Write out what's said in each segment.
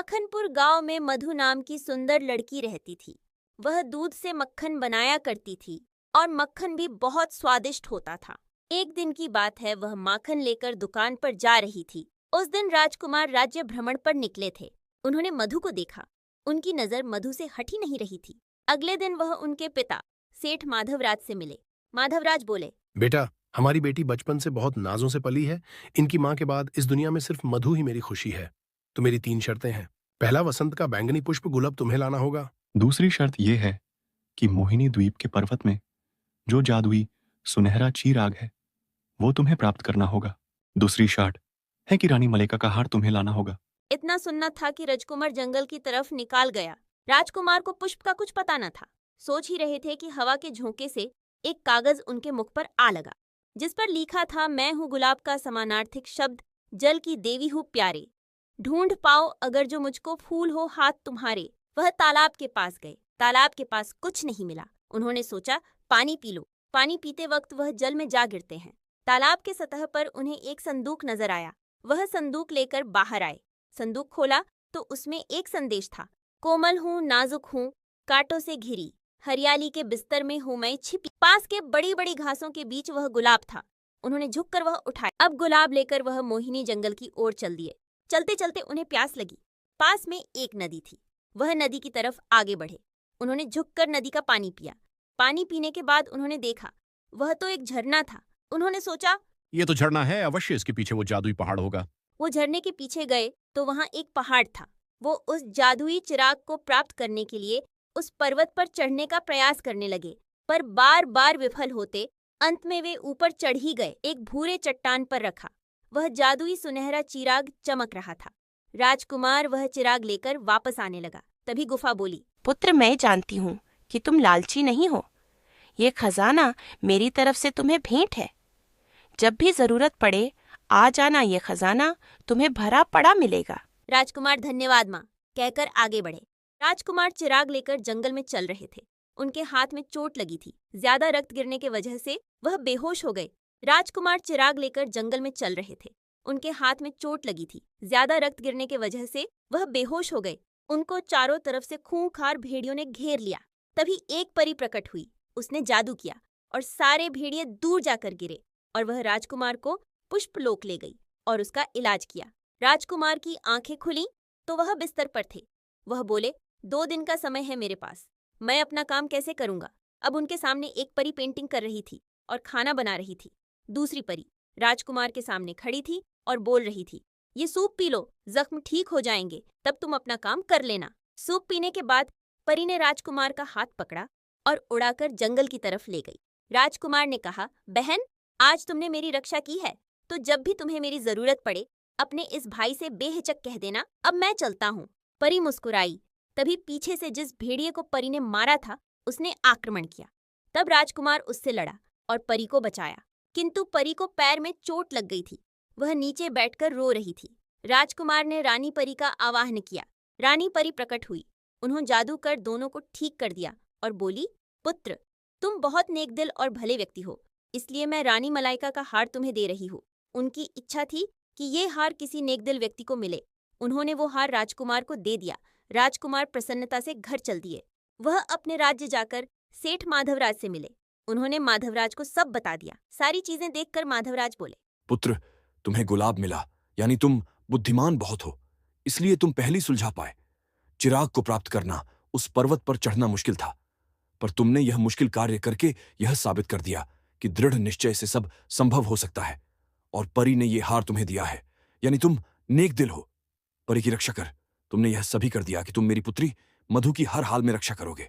माखनपुर गांव में मधु नाम की सुंदर लड़की रहती थी। वह दूध से मक्खन बनाया करती थी और मक्खन भी बहुत स्वादिष्ट होता था। एक दिन की बात है, वह माखन लेकर दुकान पर जा रही थी। उस दिन राजकुमार राज्य भ्रमण पर निकले थे। उन्होंने मधु को देखा। उनकी नजर मधु से हटी नहीं रही थी। अगले दिन वह उनके पिता सेठ माधवराज से मिले। माधवराज बोले, बेटा, हमारी बेटी बचपन से बहुत नाजों से पली है। इनकी माँ के बाद इस दुनिया में सिर्फ मधु ही मेरी खुशी है। तो मेरी 3 शर्तें हैं। पहला, वसंत का बैंगनी पुष्प गुलाब तुम्हें लाना होगा। दूसरी शर्त यह है कि मोहिनी द्वीप के पर्वत में जो जादुई सुनहरा चीराग है वो तुम्हें प्राप्त करना होगा। दूसरी शर्त है कि रानी मलेका का हार तुम्हें लाना होगा। इतना सुनना था कि राजकुमार जंगल की तरफ निकाल गया। राजकुमार को पुष्प का कुछ पता न था। सोच ही रहे थे कि हवा के झोंके से एक कागज उनके मुख पर आ लगा, जिस पर लिखा था, मैं हूँ गुलाब का समानार्थिक शब्द, जल की देवी हूँ प्यारे, ढूंढ पाओ अगर जो मुझको फूल हो हाथ तुम्हारे। वह तालाब के पास गए। तालाब के पास कुछ नहीं मिला। उन्होंने सोचा, पानी पी लो। पानी पीते वक्त वह जल में जा गिरते हैं। तालाब के सतह पर उन्हें एक संदूक नजर आया। वह संदूक लेकर बाहर आए। संदूक खोला तो उसमें एक संदेश था, कोमल हूँ, नाजुक हूँ, कांटों से घिरी, हरियाली के बिस्तर में हूँ मैं छिपी। पास के बड़ी बड़ी घासों के बीच वह गुलाब था। उन्होंने झुककर वह उठाया। अब गुलाब लेकर वह मोहिनी जंगल की ओर चल दिए। चलते चलते उन्हें प्यास लगी। पास में एक नदी थी। वह नदी की तरफ आगे बढ़े। उन्होंने झुककर नदी का पानी पिया। पानी पीने के बाद उन्होंने देखा, वह तो एक झरना था। उन्होंने सोचा, ये तो झरना है, अवश्य इसके पीछे वो जादुई पहाड़ होगा। वो झरने के पीछे गए तो वहां एक पहाड़ था। वो उस जादुई चिराग को प्राप्त करने के लिए उस पर्वत पर चढ़ने का प्रयास करने लगे, पर बार बार विफल होते अंत में वे ऊपर चढ़ ही गए। एक भूरे चट्टान पर रखा वह जादुई सुनहरा चिराग चमक रहा था। राजकुमार वह चिराग लेकर वापस आने लगा। तभी गुफा बोली, पुत्र, मैं जानती हूँ कि तुम लालची नहीं हो। ये खजाना मेरी तरफ से तुम्हें भेंट है। जब भी जरूरत पड़े आ जाना, ये खजाना तुम्हें भरा पड़ा मिलेगा। राजकुमार धन्यवाद माँ कहकर आगे बढ़े। राजकुमार चिराग लेकर जंगल में चल रहे थे। उनके हाथ में चोट लगी थी। ज्यादा रक्त गिरने की वजह से वह बेहोश हो गए। राजकुमार चिराग लेकर जंगल में चल रहे थे। उनके हाथ में चोट लगी थी। ज्यादा रक्त गिरने की वजह से वह बेहोश हो गए। उनको चारों तरफ से खूंखार भेड़ियों ने घेर लिया। तभी एक परी प्रकट हुई। उसने जादू किया और सारे भेड़िए दूर जाकर गिरे और वह राजकुमार को पुष्पलोक ले गई और उसका इलाज किया। राजकुमार की आंखें खुली तो वह बिस्तर पर थे। वह बोले, 2 दिन का समय है मेरे पास, मैं अपना काम कैसे करूंगा। अब उनके सामने एक परी पेंटिंग कर रही थी और खाना बना रही थी। दूसरी परी राजकुमार के सामने खड़ी थी और बोल रही थी, ये सूप पी लो, जख्म ठीक हो जाएंगे, तब तुम अपना काम कर लेना। सूप पीने के बाद परी ने राजकुमार का हाथ पकड़ा और उड़ाकर जंगल की तरफ ले गई। राजकुमार ने कहा, बहन, आज तुमने मेरी रक्षा की है, तो जब भी तुम्हें मेरी जरूरत पड़े अपने इस भाई से बेहिचक कह देना, अब मैं चलता हूँ। परी मुस्कुराई। तभी पीछे से जिस भेड़िए को परी ने मारा था उसने आक्रमण किया। तब राजकुमार उससे लड़ा और परी को बचाया, किंतु परी को पैर में चोट लग गई थी। वह नीचे बैठकर रो रही थी। राजकुमार ने रानी परी का आवाहन किया। रानी परी प्रकट हुई। उन्होंने जादू कर दोनों को ठीक कर दिया और बोली, पुत्र, तुम बहुत नेक दिल और भले व्यक्ति हो, इसलिए मैं रानी मलाइका का हार तुम्हें दे रही हूँ। उनकी इच्छा थी कि ये हार किसी नेक दिल व्यक्ति को मिले। उन्होंने वो हार राजकुमार को दे दिया। राजकुमार प्रसन्नता से घर चल दिए। वह अपने राज्य जाकर सेठ माधवराज से मिले। उन्होंने माधवराज को सब बता दिया। सारी चीजें देखकर माधवराज बोले, पुत्र, तुम्हें गुलाब मिला, यानी तुम बुद्धिमान बहुत हो, इसलिए तुम पहली सुलझा पाए। चिराग को प्राप्त करना, उस पर्वत पर चढ़ना मुश्किल था, पर तुमने यह मुश्किल कार्य करके यह साबित कर दिया कि दृढ़ निश्चय से सब संभव हो सकता है। और परी ने यह हार तुम्हें दिया है, यानी तुम नेक दिल हो। परी की रक्षा कर, तुमने यह सभी कर दिया कि तुम मेरी पुत्री मधु की हर हाल में रक्षा करोगे।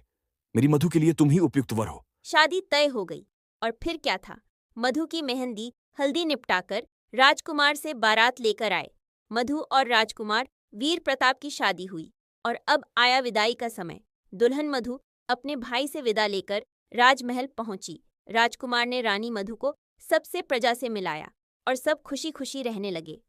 मेरी मधु के लिए तुम ही उपयुक्त वर हो। शादी तय हो गई। और फिर क्या था, मधु की मेहंदी हल्दी निपटाकर राजकुमार से बारात लेकर आए। मधु और राजकुमार वीर प्रताप की शादी हुई और अब आया विदाई का समय। दुल्हन मधु अपने भाई से विदा लेकर राजमहल पहुंची। राजकुमार ने रानी मधु को सबसे प्रजा से मिलाया और सब खुशी खुशी रहने लगे।